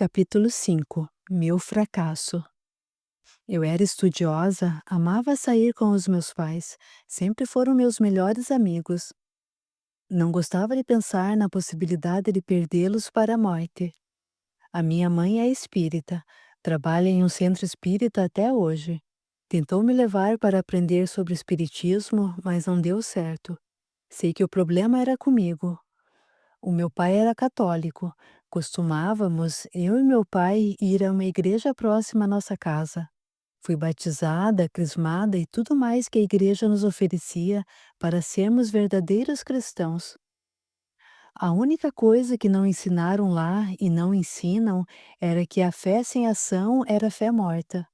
Capítulo 5. Meu fracasso. Eu era estudiosa, amava sair com os meus pais, sempre foram meus melhores amigos. Não gostava de pensar na possibilidade de perdê-los para a morte. A minha mãe é espírita, trabalha em um centro espírita até hoje. Tentou me levar para aprender sobre espiritismo, mas não deu certo. Sei que o problema era comigo. O meu pai era católico. Costumávamos, eu e meu pai, ir a uma igreja próxima à nossa casa. Fui batizada, crismada e tudo mais que a igreja nos oferecia para sermos verdadeiros cristãos. A única coisa que não ensinaram lá e não ensinam era que a fé sem ação era fé morta.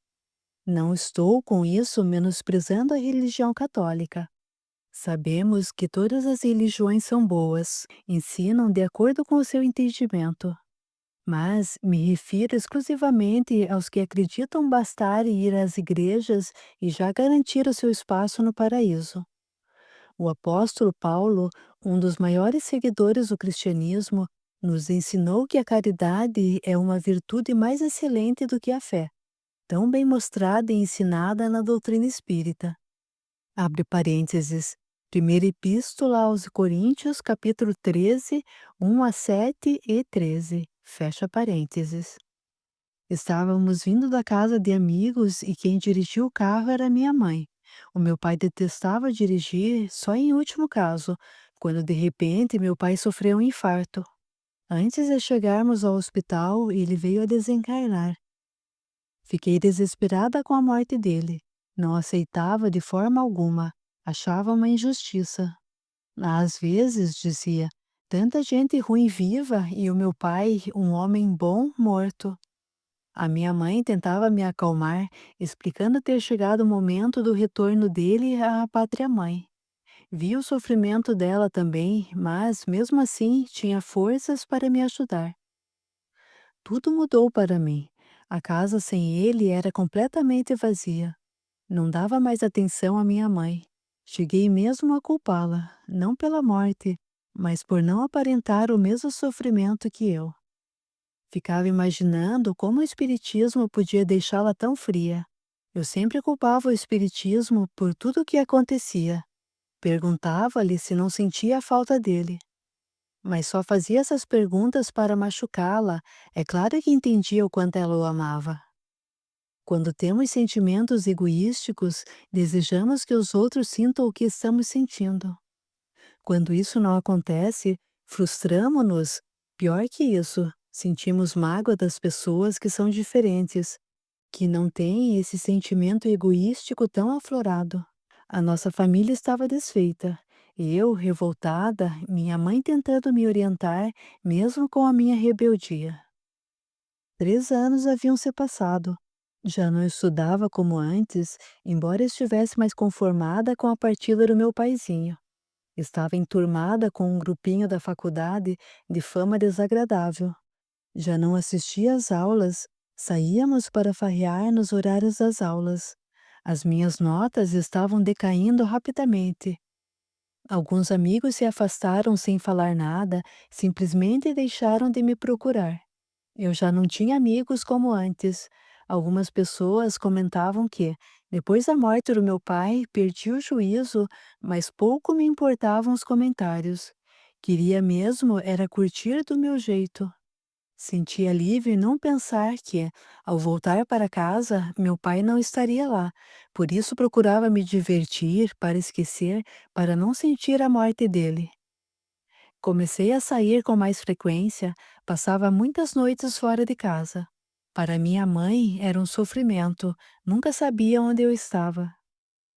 Não estou com isso menosprezando a religião católica. Sabemos que todas as religiões são boas, ensinam de acordo com o seu entendimento, mas me refiro exclusivamente aos que acreditam bastar ir às igrejas e já garantir o seu espaço no paraíso. O apóstolo Paulo, um dos maiores seguidores do cristianismo, nos ensinou que a caridade é uma virtude mais excelente do que a fé, tão bem mostrada e ensinada na doutrina espírita. Abre parênteses. Primeira Epístola aos Coríntios, capítulo 13, 1 a 7 e 13. Fecha parênteses. Estávamos vindo da casa de amigos e quem dirigia o carro era minha mãe. O meu pai detestava dirigir só em último caso, quando de repente meu pai sofreu um infarto. Antes de chegarmos ao hospital, ele veio a desencarnar. Fiquei desesperada com a morte dele. Não aceitava de forma alguma. Achava uma injustiça. Às vezes, dizia, tanta gente ruim viva e o meu pai, um homem bom, morto. A minha mãe tentava me acalmar, explicando ter chegado o momento do retorno dele à pátria-mãe. Vi o sofrimento dela também, mas, mesmo assim, tinha forças para me ajudar. Tudo mudou para mim. A casa sem ele era completamente vazia. Não dava mais atenção à minha mãe. Cheguei mesmo a culpá-la, não pela morte, mas por não aparentar o mesmo sofrimento que eu. Ficava imaginando como o espiritismo podia deixá-la tão fria. Eu sempre culpava o espiritismo por tudo o que acontecia. Perguntava-lhe se não sentia a falta dele. Mas só fazia essas perguntas para machucá-la. É claro que entendia o quanto ela o amava. Quando temos sentimentos egoísticos, desejamos que os outros sintam o que estamos sentindo. Quando isso não acontece, frustramo-nos. Pior que isso, sentimos mágoa das pessoas que são diferentes, que não têm esse sentimento egoístico tão aflorado. A nossa família estava desfeita. Eu, revoltada, minha mãe tentando me orientar, mesmo com a minha rebeldia. 3 anos haviam se passado. Já não estudava como antes, embora estivesse mais conformada com a partida do meu paizinho. Estava enturmada com um grupinho da faculdade de fama desagradável. Já não assistia às aulas, saíamos para farrear nos horários das aulas. As minhas notas estavam decaindo rapidamente. Alguns amigos se afastaram sem falar nada, simplesmente deixaram de me procurar. Eu já não tinha amigos como antes. Algumas pessoas comentavam que, depois da morte do meu pai, perdi o juízo, mas pouco me importavam os comentários. Queria mesmo era curtir do meu jeito. Sentia alívio em não pensar que, ao voltar para casa, meu pai não estaria lá. Por isso procurava me divertir, para esquecer, para não sentir a morte dele. Comecei a sair com mais frequência, passava muitas noites fora de casa. Para minha mãe era um sofrimento, nunca sabia onde eu estava.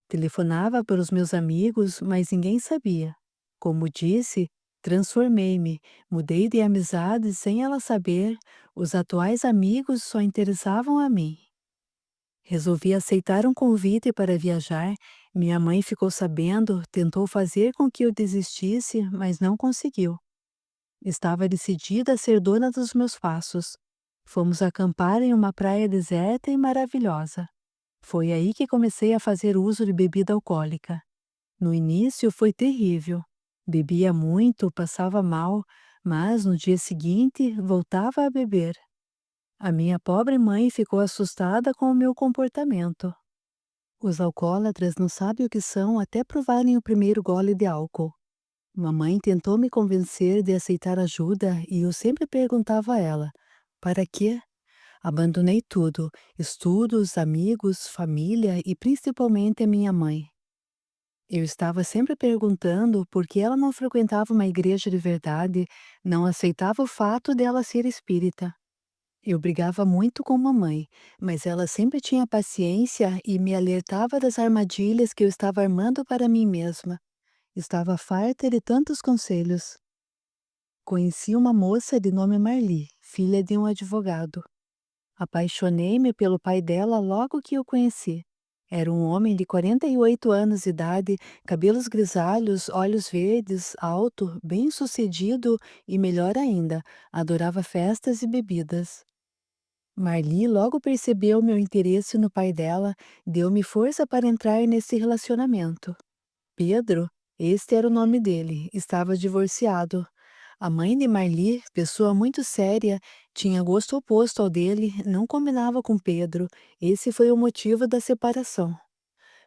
Telefonava para os meus amigos, mas ninguém sabia. Como disse, transformei-me, mudei de amizade sem ela saber, os atuais amigos só interessavam a mim. Resolvi aceitar um convite para viajar. Minha mãe ficou sabendo, tentou fazer com que eu desistisse, mas não conseguiu. Estava decidida a ser dona dos meus passos. Fomos acampar em uma praia deserta e maravilhosa. Foi aí que comecei a fazer uso de bebida alcoólica. No início foi terrível. Bebia muito, passava mal, mas no dia seguinte voltava a beber. A minha pobre mãe ficou assustada com o meu comportamento. Os alcoólatras não sabem o que são até provarem o primeiro gole de álcool. Mamãe tentou me convencer de aceitar ajuda e eu sempre perguntava a ela: para quê? Abandonei tudo: estudos, amigos, família e principalmente a minha mãe. Eu estava sempre perguntando por que ela não frequentava uma igreja de verdade, não aceitava o fato dela ser espírita. Eu brigava muito com mamãe, mas ela sempre tinha paciência e me alertava das armadilhas que eu estava armando para mim mesma. Estava farta de tantos conselhos. Conheci uma moça de nome Marli, filha de um advogado. Apaixonei-me pelo pai dela logo que o conheci. Era um homem de 48 anos de idade, cabelos grisalhos, olhos verdes, alto, bem-sucedido e, melhor ainda, adorava festas e bebidas. Marli logo percebeu meu interesse no pai dela, deu-me força para entrar nesse relacionamento. Pedro, este era o nome dele, estava divorciado. A mãe de Marli, pessoa muito séria, tinha gosto oposto ao dele, não combinava com Pedro. Esse foi o motivo da separação.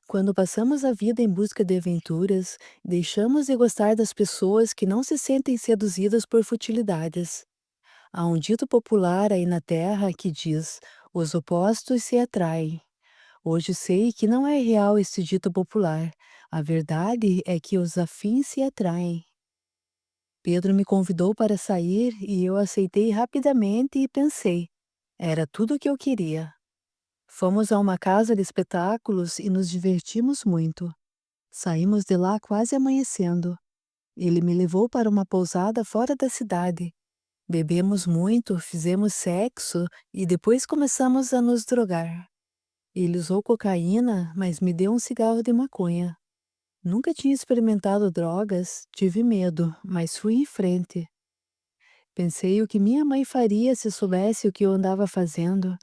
Quando passamos a vida em busca de aventuras, deixamos de gostar das pessoas que não se sentem seduzidas por futilidades. Há um dito popular aí na Terra que diz: os opostos se atraem. Hoje sei que não é real esse dito popular. A verdade é que os afins se atraem. Pedro me convidou para sair e eu aceitei rapidamente e pensei: era tudo o que eu queria. Fomos a uma casa de espetáculos e nos divertimos muito. Saímos de lá quase amanhecendo. Ele me levou para uma pousada fora da cidade. Bebemos muito, fizemos sexo e depois começamos a nos drogar. Ele usou cocaína, mas me deu um cigarro de maconha. Nunca tinha experimentado drogas, tive medo, mas fui em frente. Pensei o que minha mãe faria se soubesse o que eu andava fazendo.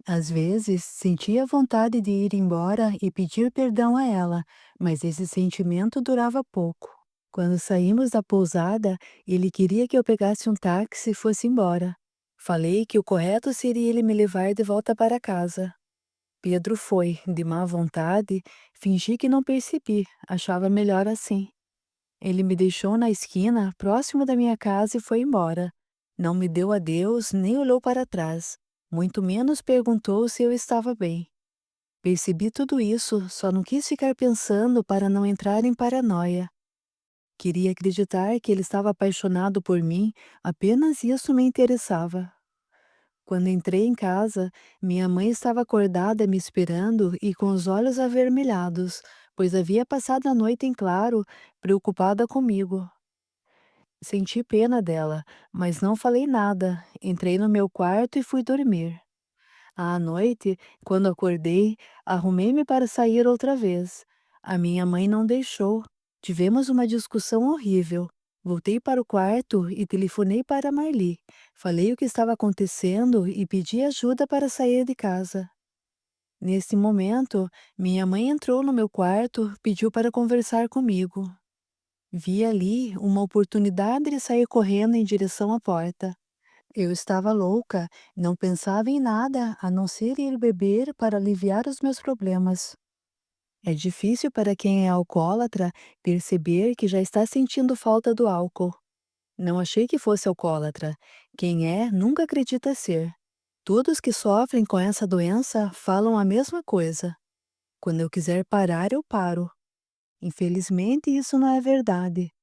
Às vezes, sentia vontade de ir embora e pedir perdão a ela, mas esse sentimento durava pouco. Quando saímos da pousada, ele queria que eu pegasse um táxi e fosse embora. Falei que o correto seria ele me levar de volta para casa. Pedro foi, de má vontade, fingi que não percebi, achava melhor assim. Ele me deixou na esquina, próximo da minha casa, e foi embora. Não me deu adeus, nem olhou para trás, muito menos perguntou se eu estava bem. Percebi tudo isso, só não quis ficar pensando para não entrar em paranoia. Queria acreditar que ele estava apaixonado por mim, apenas isso me interessava. Quando entrei em casa, minha mãe estava acordada me esperando e com os olhos avermelhados, pois havia passado a noite em claro, preocupada comigo. Senti pena dela, mas não falei nada. Entrei no meu quarto e fui dormir. À noite, quando acordei, arrumei-me para sair outra vez. A minha mãe não deixou. Tivemos uma discussão horrível. Voltei para o quarto e telefonei para Marli. Falei o que estava acontecendo e pedi ajuda para sair de casa. Nesse momento, minha mãe entrou no meu quarto, pediu para conversar comigo. Vi ali uma oportunidade de sair correndo em direção à porta. Eu estava louca, não pensava em nada a não ser ir beber para aliviar os meus problemas. É difícil para quem é alcoólatra perceber que já está sentindo falta do álcool. Não achei que fosse alcoólatra. Quem é, nunca acredita ser. Todos que sofrem com essa doença falam a mesma coisa. Quando eu quiser parar, eu paro. Infelizmente, isso não é verdade.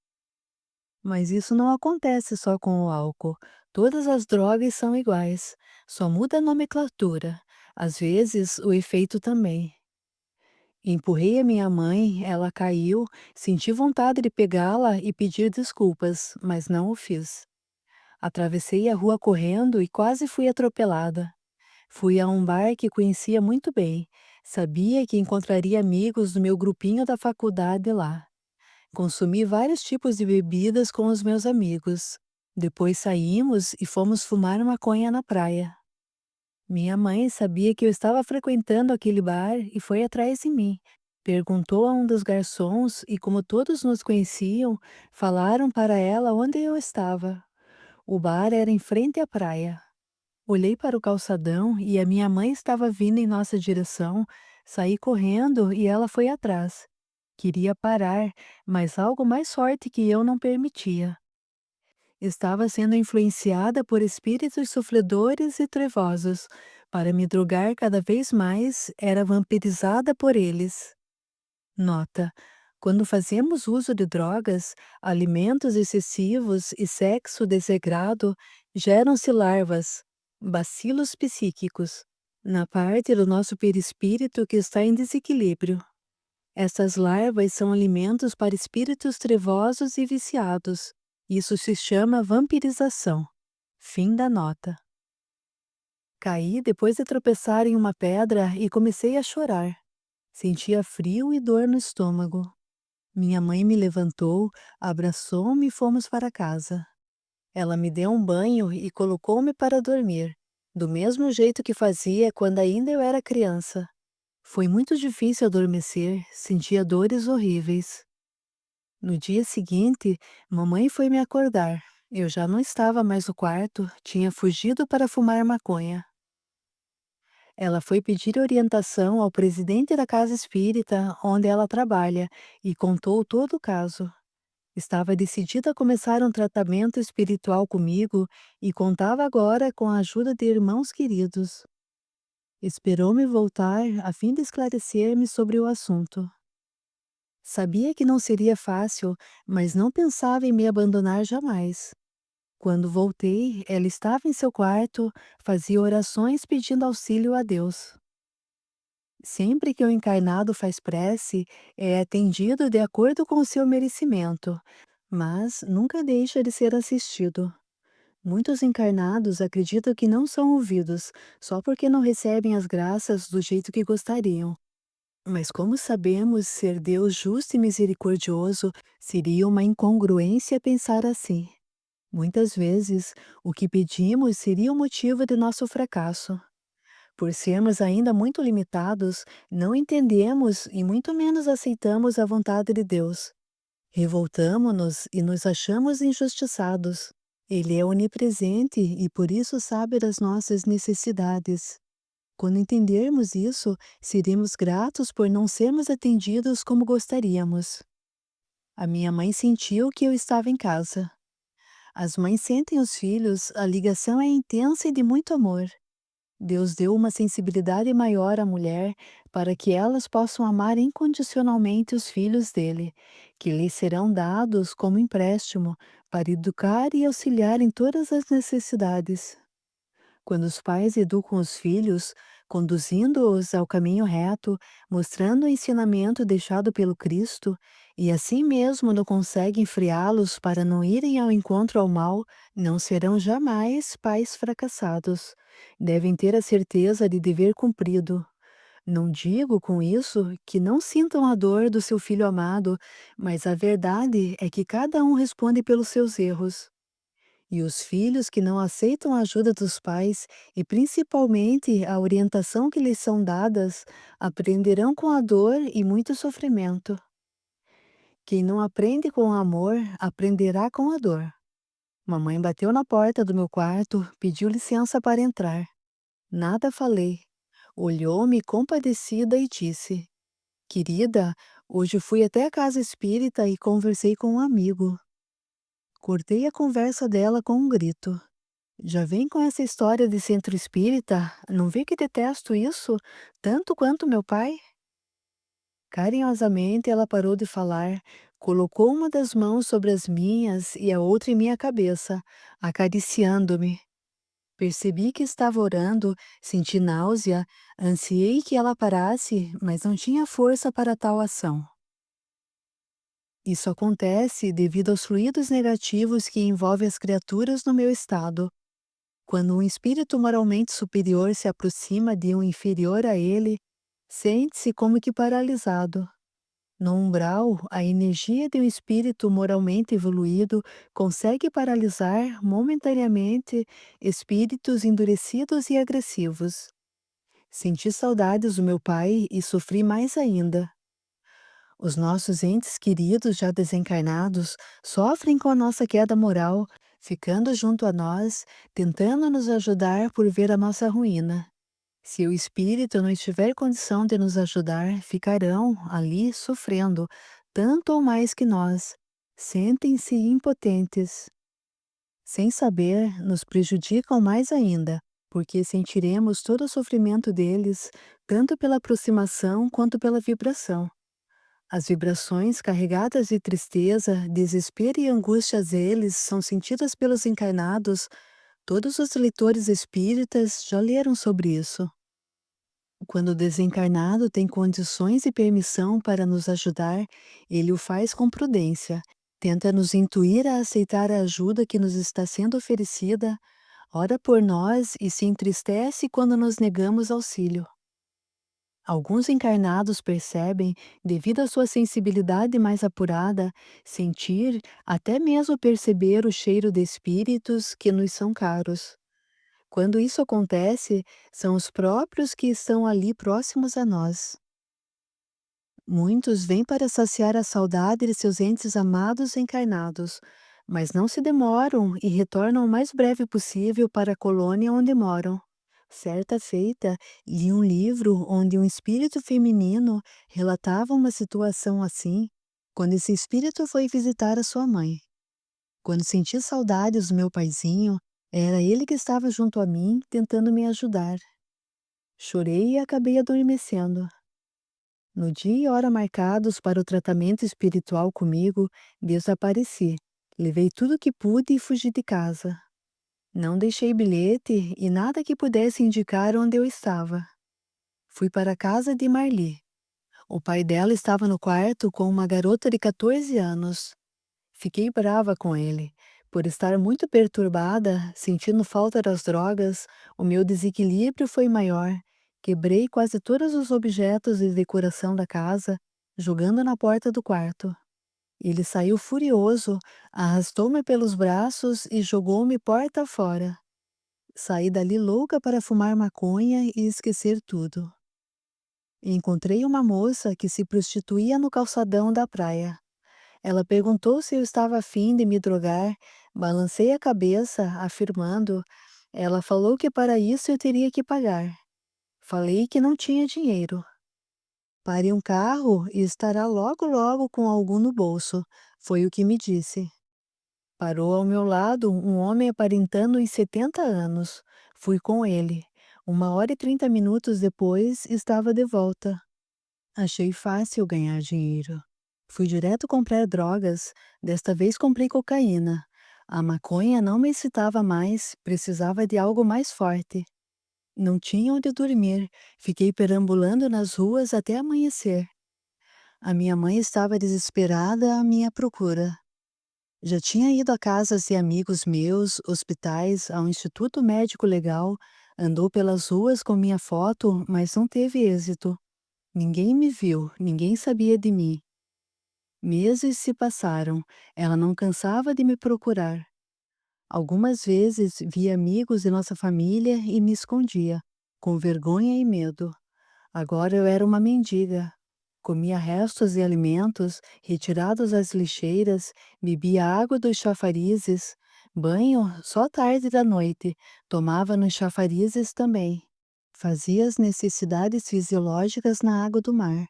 Mas isso não acontece só com o álcool. Todas as drogas são iguais, só muda a nomenclatura. Às vezes, o efeito também. Empurrei a minha mãe, ela caiu, senti vontade de pegá-la e pedir desculpas, mas não o fiz. Atravessei a rua correndo e quase fui atropelada. Fui a um bar que conhecia muito bem. Sabia que encontraria amigos do meu grupinho da faculdade lá. Consumi vários tipos de bebidas com os meus amigos. Depois saímos e fomos fumar maconha na praia. Minha mãe sabia que eu estava frequentando aquele bar e foi atrás de mim. Perguntou a um dos garçons e, como todos nos conheciam, falaram para ela onde eu estava. O bar era em frente à praia. Olhei para o calçadão e a minha mãe estava vindo em nossa direção. Saí correndo e ela foi atrás. Queria parar, mas algo mais forte que eu não permitia. Estava sendo influenciada por espíritos sofredores e trevosos. Para me drogar cada vez mais, era vampirizada por eles. Nota: quando fazemos uso de drogas, alimentos excessivos e sexo desregrado, geram-se larvas, bacilos psíquicos, na parte do nosso perispírito que está em desequilíbrio. Essas larvas são alimentos para espíritos trevosos e viciados. Isso se chama vampirização. Fim da nota. Caí depois de tropeçar em uma pedra e comecei a chorar. Sentia frio e dor no estômago. Minha mãe me levantou, abraçou-me e fomos para casa. Ela me deu um banho e colocou-me para dormir, do mesmo jeito que fazia quando ainda eu era criança. Foi muito difícil adormecer, sentia dores horríveis. No dia seguinte, mamãe foi me acordar. Eu já não estava mais no quarto, tinha fugido para fumar maconha. Ela foi pedir orientação ao presidente da casa espírita onde ela trabalha e contou todo o caso. Estava decidida a começar um tratamento espiritual comigo e contava agora com a ajuda de irmãos queridos. Esperou-me voltar a fim de esclarecer-me sobre o assunto. Sabia que não seria fácil, mas não pensava em me abandonar jamais. Quando voltei, ela estava em seu quarto, fazia orações pedindo auxílio a Deus. Sempre que o encarnado faz prece, é atendido de acordo com o seu merecimento, mas nunca deixa de ser assistido. Muitos encarnados acreditam que não são ouvidos, só porque não recebem as graças do jeito que gostariam. Mas como sabemos ser Deus justo e misericordioso, seria uma incongruência pensar assim. Muitas vezes, o que pedimos seria o motivo de nosso fracasso. Por sermos ainda muito limitados, não entendemos e muito menos aceitamos a vontade de Deus. Revoltamo-nos e nos achamos injustiçados. Ele é onipresente e por isso sabe das nossas necessidades. Quando entendermos isso, seremos gratos por não sermos atendidos como gostaríamos. A minha mãe sentiu que eu estava em casa. As mães sentem os filhos, a ligação é intensa e de muito amor. Deus deu uma sensibilidade maior à mulher para que elas possam amar incondicionalmente os filhos dele, que lhes serão dados como empréstimo para educar e auxiliar em todas as necessidades. Quando os pais educam os filhos, conduzindo-os ao caminho reto, mostrando o ensinamento deixado pelo Cristo, e assim mesmo não conseguem freá-los para não irem ao encontro ao mal, não serão jamais pais fracassados. Devem ter a certeza de dever cumprido. Não digo com isso que não sintam a dor do seu filho amado, mas a verdade é que cada um responde pelos seus erros. E os filhos que não aceitam a ajuda dos pais e principalmente a orientação que lhes são dadas, aprenderão com a dor e muito sofrimento. Quem não aprende com amor, aprenderá com a dor. Mamãe bateu na porta do meu quarto, pediu licença para entrar. Nada falei. Olhou-me compadecida e disse: Querida, hoje fui até a casa espírita e conversei com um amigo. Cortei a conversa dela com um grito. Já vem com essa história de centro espírita? Não vê que detesto isso, tanto quanto meu pai? Carinhosamente ela parou de falar, colocou uma das mãos sobre as minhas e a outra em minha cabeça, acariciando-me. Percebi que estava orando, senti náusea, ansiei que ela parasse, mas não tinha força para tal ação. Isso acontece devido aos fluidos negativos que envolvem as criaturas no meu estado. Quando um espírito moralmente superior se aproxima de um inferior a ele, sente-se como que paralisado. No umbral, a energia de um espírito moralmente evoluído consegue paralisar momentaneamente espíritos endurecidos e agressivos. Senti saudades do meu pai e sofri mais ainda. Os nossos entes queridos já desencarnados sofrem com a nossa queda moral, ficando junto a nós, tentando nos ajudar por ver a nossa ruína. Se o espírito não estiver condição de nos ajudar, ficarão ali sofrendo, tanto ou mais que nós. Sentem-se impotentes. Sem saber, nos prejudicam mais ainda, porque sentiremos todo o sofrimento deles, tanto pela aproximação quanto pela vibração. As vibrações carregadas de tristeza, desespero e angústia deles são sentidas pelos encarnados. Todos os leitores espíritas já leram sobre isso. Quando o desencarnado tem condições e permissão para nos ajudar, ele o faz com prudência. Tenta nos intuir a aceitar a ajuda que nos está sendo oferecida, ora por nós e se entristece quando nos negamos auxílio. Alguns encarnados percebem, devido à sua sensibilidade mais apurada, sentir, até mesmo perceber o cheiro de espíritos que nos são caros. Quando isso acontece, são os próprios que estão ali próximos a nós. Muitos vêm para saciar a saudade de seus entes amados encarnados, mas não se demoram e retornam o mais breve possível para a colônia onde moram. Certa feita, li um livro onde um espírito feminino relatava uma situação assim, quando esse espírito foi visitar a sua mãe. Quando senti saudades do meu paizinho, era ele que estava junto a mim, tentando me ajudar. Chorei e acabei adormecendo. No dia e hora marcados para o tratamento espiritual comigo, desapareci. Levei tudo que pude e fugi de casa. Não deixei bilhete e nada que pudesse indicar onde eu estava. Fui para a casa de Marli. O pai dela estava no quarto com uma garota de 14 anos. Fiquei brava com ele. Por estar muito perturbada, sentindo falta das drogas, o meu desequilíbrio foi maior. Quebrei quase todos os objetos de decoração da casa, jogando na porta do quarto. Ele saiu furioso, arrastou-me pelos braços e jogou-me porta fora. Saí dali louca para fumar maconha e esquecer tudo. Encontrei uma moça que se prostituía no calçadão da praia. Ela perguntou se eu estava a fim de me drogar, balancei a cabeça, afirmando. Ela falou que para isso eu teria que pagar. Falei que não tinha dinheiro. Pare um carro e estará logo logo com algum no bolso, foi o que me disse. Parou ao meu lado um homem aparentando uns 70 anos. Fui com ele. 1 hora e 30 minutos depois, estava de volta. Achei fácil ganhar dinheiro. Fui direto comprar drogas, desta vez comprei cocaína. A maconha não me excitava mais, precisava de algo mais forte. Não tinha onde dormir, fiquei perambulando nas ruas até amanhecer. A minha mãe estava desesperada à minha procura. Já tinha ido a casas de amigos meus, hospitais, ao Instituto Médico Legal, andou pelas ruas com minha foto, mas não teve êxito. Ninguém me viu, ninguém sabia de mim. Meses se passaram, ela não cansava de me procurar. Algumas vezes via amigos de nossa família e me escondia, com vergonha e medo. Agora eu era uma mendiga. Comia restos de alimentos retirados das lixeiras, bebia água dos chafarizes, banho só tarde da noite, tomava nos chafarizes também. Fazia as necessidades fisiológicas na água do mar.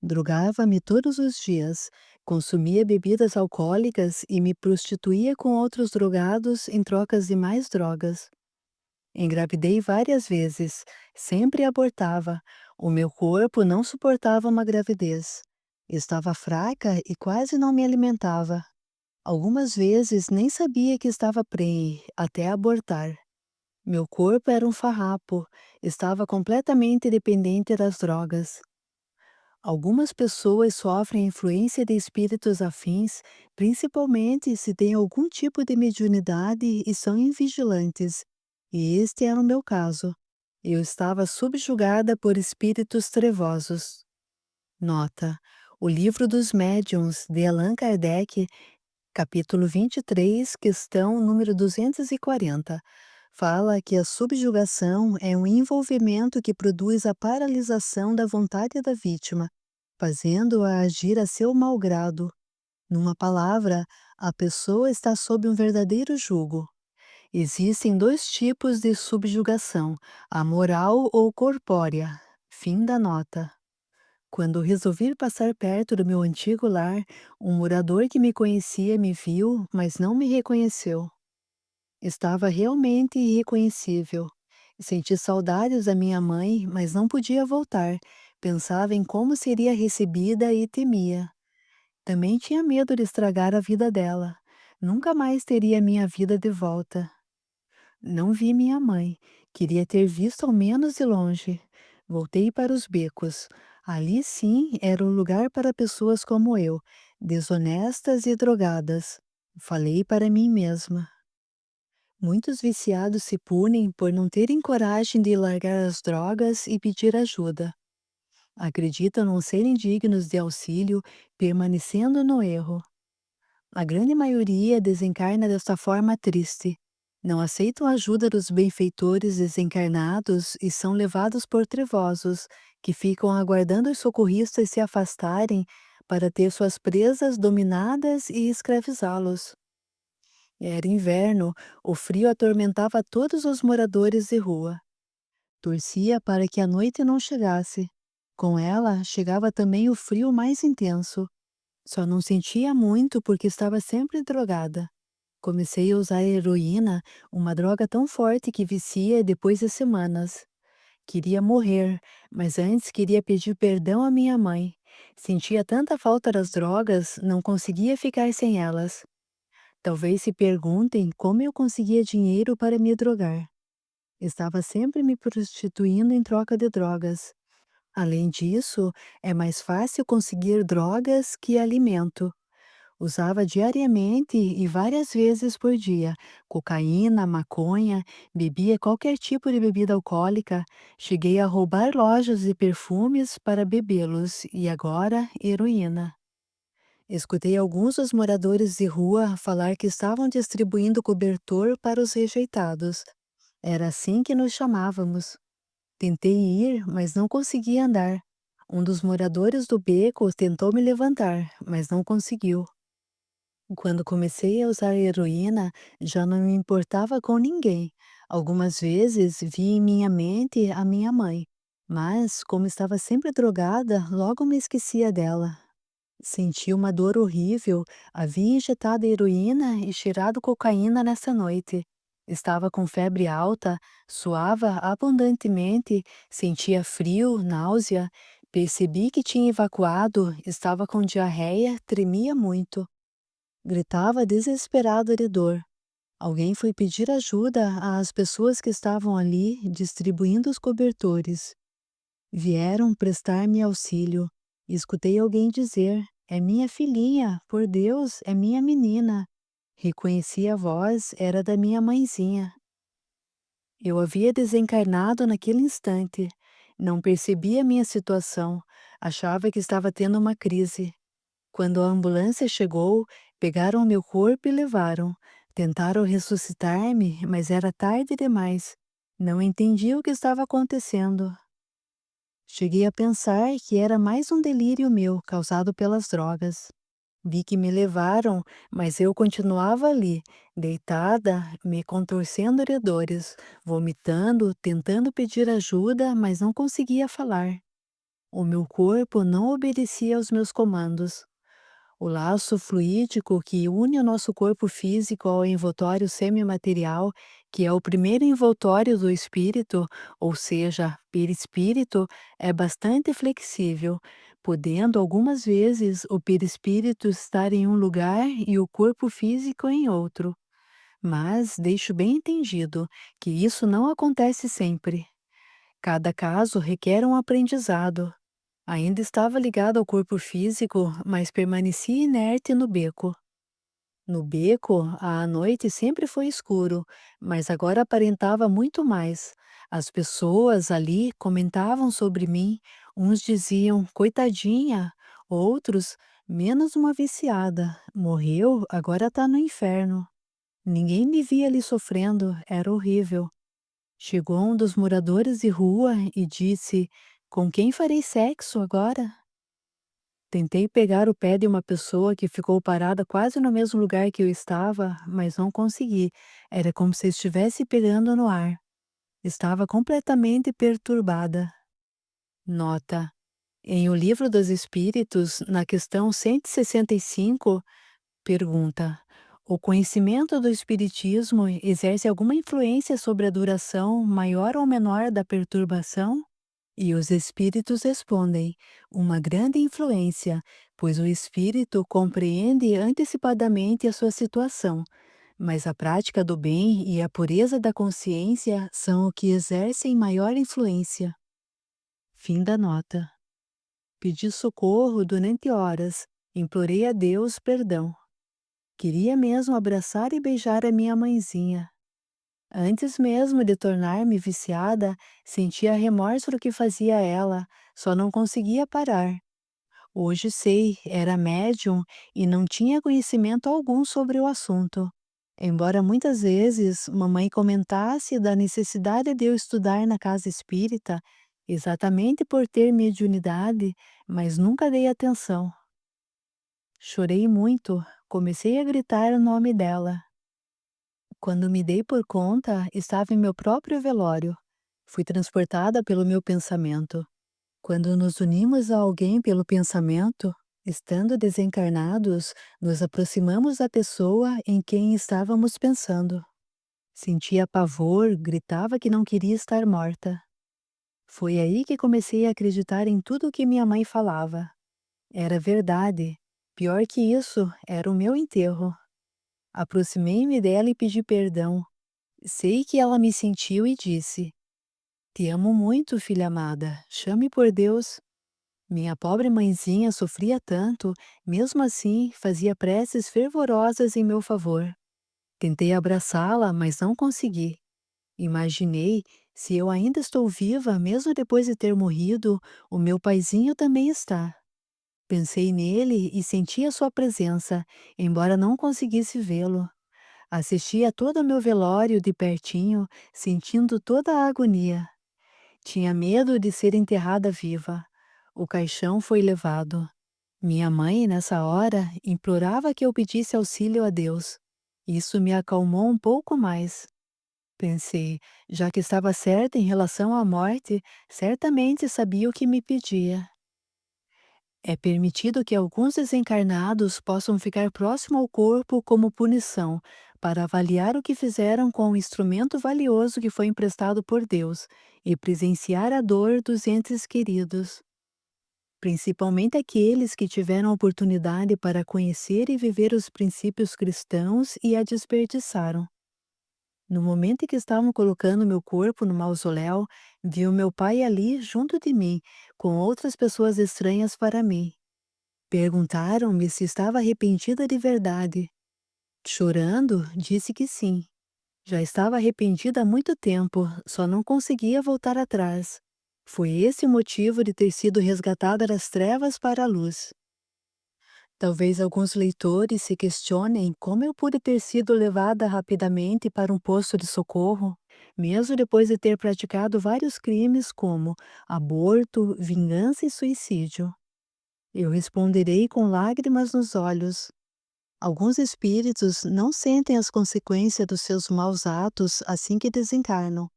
Drogava-me todos os dias, consumia bebidas alcoólicas e me prostituía com outros drogados em trocas de mais drogas. Engravidei várias vezes, sempre abortava. O meu corpo não suportava uma gravidez. Estava fraca e quase não me alimentava. Algumas vezes nem sabia que estava prenhe, até abortar. Meu corpo era um farrapo, estava completamente dependente das drogas. Algumas pessoas sofrem influência de espíritos afins, principalmente se têm algum tipo de mediunidade e são invigilantes. E este era o meu caso. Eu estava subjugada por espíritos trevosos. Nota: o Livro dos Médiuns, de Allan Kardec, capítulo 23, questão número 240, fala que a subjugação é um envolvimento que produz a paralisação da vontade da vítima, fazendo-a agir a seu malgrado. Numa palavra, A pessoa está sob um verdadeiro jugo. Existem dois tipos de subjugação: a moral ou corpórea. Fim da nota. Quando resolvi passar perto do meu antigo lar, um morador que me conhecia me viu, mas não me reconheceu. Estava realmente irreconhecível. Senti saudades da minha mãe, mas não podia voltar. Pensava em como seria recebida e temia. Também tinha medo de estragar a vida dela. Nunca mais teria minha vida de volta. Não vi minha mãe. Queria ter visto ao menos de longe. Voltei para os becos. Ali sim era o lugar para pessoas como eu, desonestas e drogadas. Falei para mim mesma. Muitos viciados se punem por não terem coragem de largar as drogas e pedir ajuda. Acreditam não serem dignos de auxílio, permanecendo no erro. A grande maioria desencarna desta forma triste. Não aceitam a ajuda dos benfeitores desencarnados e são levados por trevosos, que ficam aguardando os socorristas se afastarem para ter suas presas dominadas e escravizá-los. Era inverno, o frio atormentava todos os moradores de rua. Torcia para que a noite não chegasse. Com ela chegava também o frio mais intenso. Só não sentia muito porque estava sempre drogada. Comecei a usar heroína, uma droga tão forte que vicia depois de semanas. Queria morrer, mas antes queria pedir perdão à minha mãe. Sentia tanta falta das drogas, não conseguia ficar sem elas. Talvez se perguntem como eu conseguia dinheiro para me drogar. Estava sempre me prostituindo em troca de drogas. Além disso, é mais fácil conseguir drogas que alimento. Usava diariamente e várias vezes por dia cocaína, maconha, bebia qualquer tipo de bebida alcoólica. Cheguei a roubar lojas de perfumes para bebê-los e agora heroína. Escutei alguns dos moradores de rua falar que estavam distribuindo cobertor para os rejeitados. Era assim que nos chamávamos. Tentei ir, mas não conseguia andar. Um dos moradores do beco tentou me levantar, mas não conseguiu. Quando comecei a usar heroína, já não me importava com ninguém. Algumas vezes vi em minha mente a minha mãe, mas, como estava sempre drogada, logo me esquecia dela. Senti uma dor horrível, havia injetado heroína e cheirado cocaína nessa noite. Estava com febre alta, suava abundantemente, sentia frio, náusea. Percebi que tinha evacuado, estava com diarreia, tremia muito. Gritava desesperado de dor. Alguém foi pedir ajuda às pessoas que estavam ali distribuindo os cobertores. Vieram prestar-me auxílio. Escutei alguém dizer: "É minha filhinha, por Deus, é minha menina." Reconheci a voz, era da minha mãezinha. Eu havia desencarnado naquele instante. Não percebia a minha situação. Achava que estava tendo uma crise. Quando a ambulância chegou, pegaram meu corpo e levaram. Tentaram ressuscitar-me, mas era tarde demais. Não entendi o que estava acontecendo. Cheguei a pensar que era mais um delírio meu causado pelas drogas. Vi que me levaram, mas eu continuava ali, deitada, me contorcendo de dores, vomitando, tentando pedir ajuda, mas não conseguia falar. O meu corpo não obedecia aos meus comandos. O laço fluídico que une o nosso corpo físico ao envoltório semimaterial, que é o primeiro envoltório do espírito, ou seja, perispírito, é bastante flexível, podendo algumas vezes o perispírito estar em um lugar e o corpo físico em outro. Mas deixo bem entendido que isso não acontece sempre. Cada caso requer um aprendizado. Ainda estava ligado ao corpo físico, mas permanecia inerte no beco. No beco, à noite sempre foi escuro, mas agora aparentava muito mais. As pessoas ali comentavam sobre mim, uns diziam, coitadinha, outros, menos uma viciada, morreu, agora está no inferno. Ninguém me via ali sofrendo, era horrível. Chegou um dos moradores de rua e disse: "Com quem farei sexo agora?" Tentei pegar o pé de uma pessoa que ficou parada quase no mesmo lugar que eu estava, mas não consegui. Era como se estivesse pegando no ar. Estava completamente perturbada. Nota: em O Livro dos Espíritos, na questão 165, pergunta: o conhecimento do Espiritismo exerce alguma influência sobre a duração maior ou menor da perturbação? E os espíritos respondem: uma grande influência, pois o espírito compreende antecipadamente a sua situação, mas a prática do bem e a pureza da consciência são o que exercem maior influência. Fim da nota. Pedi socorro durante horas, implorei a Deus perdão. Queria mesmo abraçar e beijar a minha mãezinha. Antes mesmo de tornar-me viciada, sentia remorso do que fazia ela, só não conseguia parar. Hoje sei, era médium e não tinha conhecimento algum sobre o assunto. Embora muitas vezes mamãe comentasse da necessidade de eu estudar na casa espírita, exatamente por ter mediunidade, mas nunca dei atenção. Chorei muito, comecei a gritar o nome dela. Quando me dei por conta, estava em meu próprio velório. Fui transportada pelo meu pensamento. Quando nos unimos a alguém pelo pensamento, estando desencarnados, nos aproximamos da pessoa em quem estávamos pensando. Sentia pavor, gritava que não queria estar morta. Foi aí que comecei a acreditar em tudo o que minha mãe falava. Era verdade. Pior que isso, era o meu enterro. Aproximei-me dela e pedi perdão. Sei que ela me sentiu e disse: te amo muito, filha amada, chame por Deus. Minha pobre mãezinha sofria tanto, mesmo assim fazia preces fervorosas em meu favor. Tentei abraçá-la, mas não consegui. Imaginei, se eu ainda estou viva, mesmo depois de ter morrido, o meu paizinho também está. Pensei nele e senti a sua presença, embora não conseguisse vê-lo. Assisti a todo o meu velório de pertinho, sentindo toda a agonia. Tinha medo de ser enterrada viva. O caixão foi levado. Minha mãe, nessa hora, implorava que eu pedisse auxílio a Deus. Isso me acalmou um pouco mais. Pensei, já que estava certa em relação à morte, certamente sabia o que me pedia. É permitido que alguns desencarnados possam ficar próximo ao corpo como punição, para avaliar o que fizeram com o instrumento valioso que foi emprestado por Deus e presenciar a dor dos entes queridos. Principalmente aqueles que tiveram oportunidade para conhecer e viver os princípios cristãos e a desperdiçaram. No momento em que estavam colocando meu corpo no mausoléu, vi o meu pai ali junto de mim, com outras pessoas estranhas para mim. Perguntaram-me se estava arrependida de verdade. Chorando, disse que sim. Já estava arrependida há muito tempo, só não conseguia voltar atrás. Foi esse o motivo de ter sido resgatada das trevas para a luz. Talvez alguns leitores se questionem como eu pude ter sido levada rapidamente para um posto de socorro, mesmo depois de ter praticado vários crimes como aborto, vingança e suicídio. Eu responderei com lágrimas nos olhos. Alguns espíritos não sentem as consequências dos seus maus atos assim que desencarnam.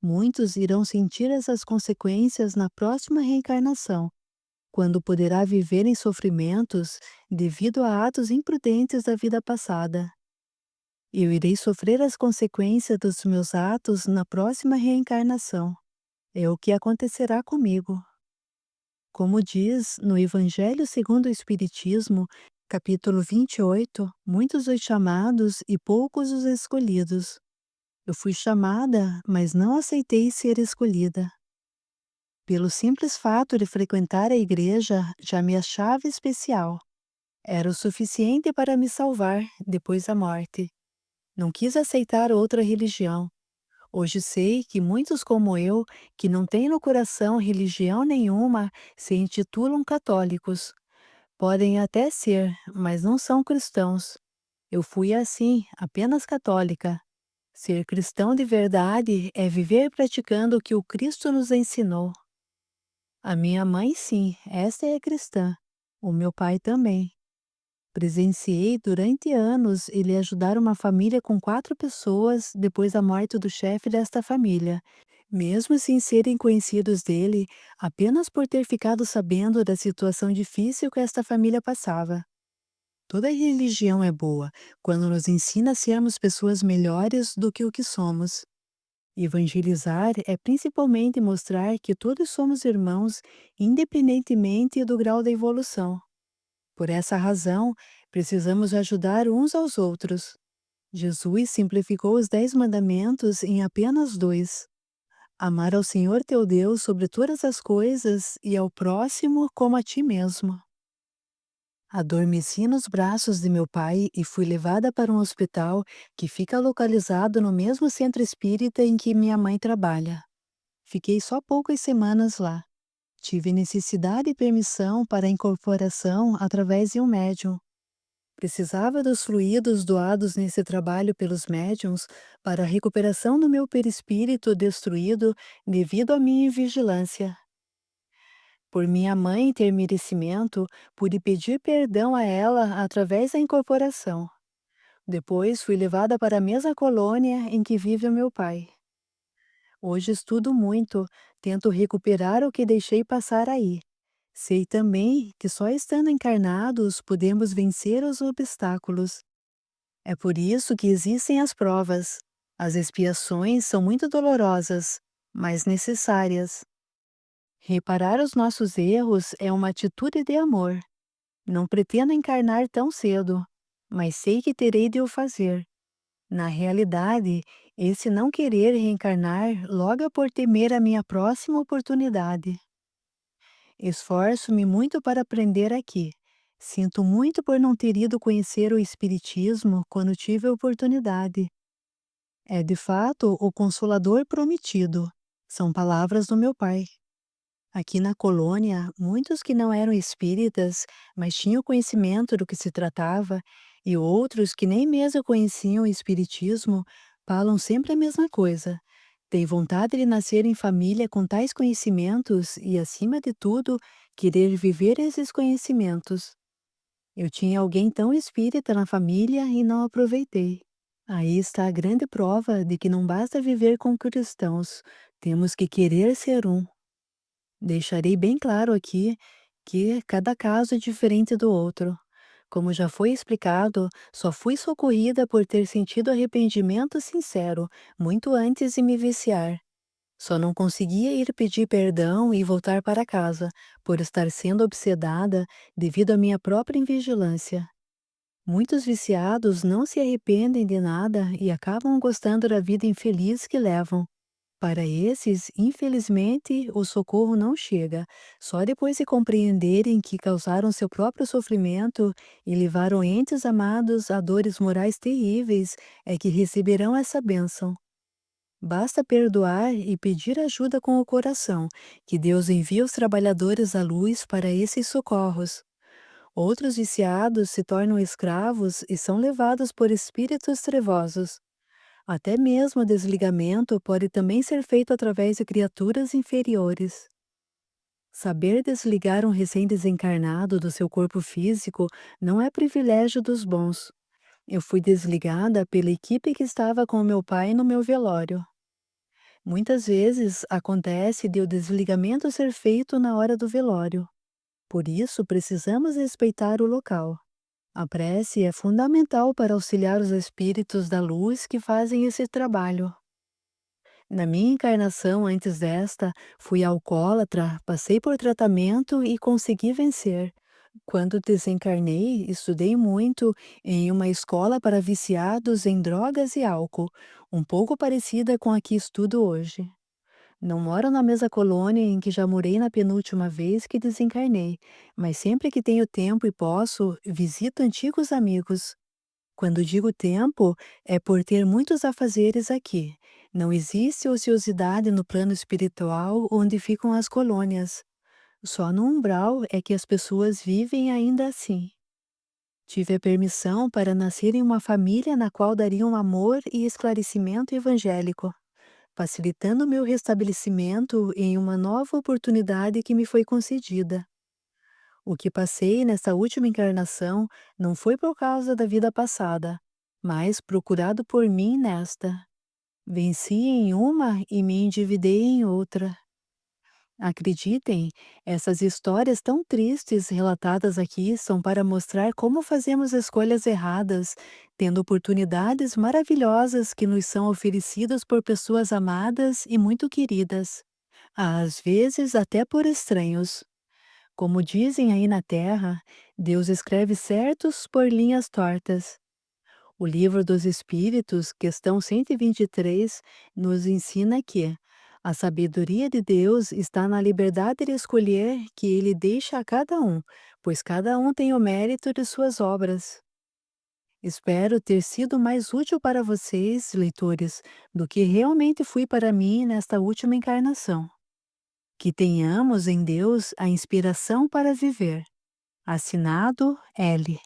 Muitos irão sentir essas consequências na próxima reencarnação, quando poderá viver em sofrimentos devido a atos imprudentes da vida passada. Eu irei sofrer as consequências dos meus atos na próxima reencarnação. É o que acontecerá comigo. Como diz no Evangelho segundo o Espiritismo, capítulo 28, muitos os chamados e poucos os escolhidos. Eu fui chamada, mas não aceitei ser escolhida. Pelo simples fato de frequentar a igreja, já me achava especial. Era o suficiente para me salvar depois da morte. Não quis aceitar outra religião. Hoje sei que muitos como eu, que não têm no coração religião nenhuma, se intitulam católicos. Podem até ser, mas não são cristãos. Eu fui assim, apenas católica. Ser cristão de verdade é viver praticando o que o Cristo nos ensinou. A minha mãe, sim, esta é cristã. O meu pai também. Presenciei durante anos ele ajudar uma família com 4 pessoas depois da morte do chefe desta família, mesmo sem serem conhecidos dele, apenas por ter ficado sabendo da situação difícil que esta família passava. Toda religião é boa quando nos ensina a sermos pessoas melhores do que o que somos. Evangelizar é principalmente mostrar que todos somos irmãos, independentemente do grau da evolução. Por essa razão, precisamos ajudar uns aos outros. Jesus simplificou os 10 mandamentos em apenas dois: amar ao Senhor teu Deus sobre todas as coisas e ao próximo como a ti mesmo. Adormeci nos braços de meu pai e fui levada para um hospital que fica localizado no mesmo centro espírita em que minha mãe trabalha. Fiquei só poucas semanas lá. Tive necessidade e permissão para a incorporação através de um médium. Precisava dos fluidos doados nesse trabalho pelos médiuns para a recuperação do meu perispírito destruído devido à minha invigilância. Por minha mãe ter merecimento, pude pedir perdão a ela através da incorporação. Depois fui levada para a mesma colônia em que vive o meu pai. Hoje estudo muito, tento recuperar o que deixei passar aí. Sei também que só estando encarnados podemos vencer os obstáculos. É por isso que existem as provas. As expiações são muito dolorosas, mas necessárias. Reparar os nossos erros é uma atitude de amor. Não pretendo encarnar tão cedo, mas sei que terei de o fazer. Na realidade, esse não querer reencarnar logo é por temer a minha próxima oportunidade. Esforço-me muito para aprender aqui. Sinto muito por não ter ido conhecer o Espiritismo quando tive a oportunidade. É de fato o Consolador prometido. São palavras do meu pai. Aqui na colônia, muitos que não eram espíritas, mas tinham conhecimento do que se tratava, e outros que nem mesmo conheciam o espiritismo, falam sempre a mesma coisa. Têm vontade de nascer em família com tais conhecimentos e, acima de tudo, querer viver esses conhecimentos. Eu tinha alguém tão espírita na família e não aproveitei. Aí está a grande prova de que não basta viver com cristãos, temos que querer ser um. Deixarei bem claro aqui que cada caso é diferente do outro. Como já foi explicado, só fui socorrida por ter sentido arrependimento sincero, muito antes de me viciar. Só não conseguia ir pedir perdão e voltar para casa, por estar sendo obsedada devido à minha própria invigilância. Muitos viciados não se arrependem de nada e acabam gostando da vida infeliz que levam. Para esses, infelizmente, o socorro não chega. Só depois de compreenderem que causaram seu próprio sofrimento e levaram entes amados a dores morais terríveis, é que receberão essa bênção. Basta perdoar e pedir ajuda com o coração, que Deus envia os trabalhadores à luz para esses socorros. Outros viciados se tornam escravos e são levados por espíritos trevosos. Até mesmo o desligamento pode também ser feito através de criaturas inferiores. Saber desligar um recém-desencarnado do seu corpo físico não é privilégio dos bons. Eu fui desligada pela equipe que estava com meu pai no meu velório. Muitas vezes acontece de o desligamento ser feito na hora do velório. Por isso, precisamos respeitar o local. A prece é fundamental para auxiliar os espíritos da luz que fazem esse trabalho. Na minha encarnação antes desta, fui alcoólatra, passei por tratamento e consegui vencer. Quando desencarnei, estudei muito em uma escola para viciados em drogas e álcool, um pouco parecida com a que estudo hoje. Não moro na mesma colônia em que já morei na penúltima vez que desencarnei, mas sempre que tenho tempo e posso, visito antigos amigos. Quando digo tempo, é por ter muitos afazeres aqui. Não existe ociosidade no plano espiritual onde ficam as colônias. Só no umbral é que as pessoas vivem ainda assim. Tive a permissão para nascer em uma família na qual dariam amor e esclarecimento evangélico, facilitando meu restabelecimento em uma nova oportunidade que me foi concedida. O que passei nessa última encarnação não foi por causa da vida passada, mas procurado por mim nesta. Venci em uma e me endividei em outra. Acreditem, essas histórias tão tristes relatadas aqui são para mostrar como fazemos escolhas erradas, tendo oportunidades maravilhosas que nos são oferecidas por pessoas amadas e muito queridas, às vezes até por estranhos. Como dizem aí na Terra, Deus escreve certos por linhas tortas. O Livro dos Espíritos, questão 123, nos ensina que a sabedoria de Deus está na liberdade de escolher que Ele deixa a cada um, pois cada um tem o mérito de suas obras. Espero ter sido mais útil para vocês, leitores, do que realmente fui para mim nesta última encarnação. Que tenhamos em Deus a inspiração para viver. Assinado L.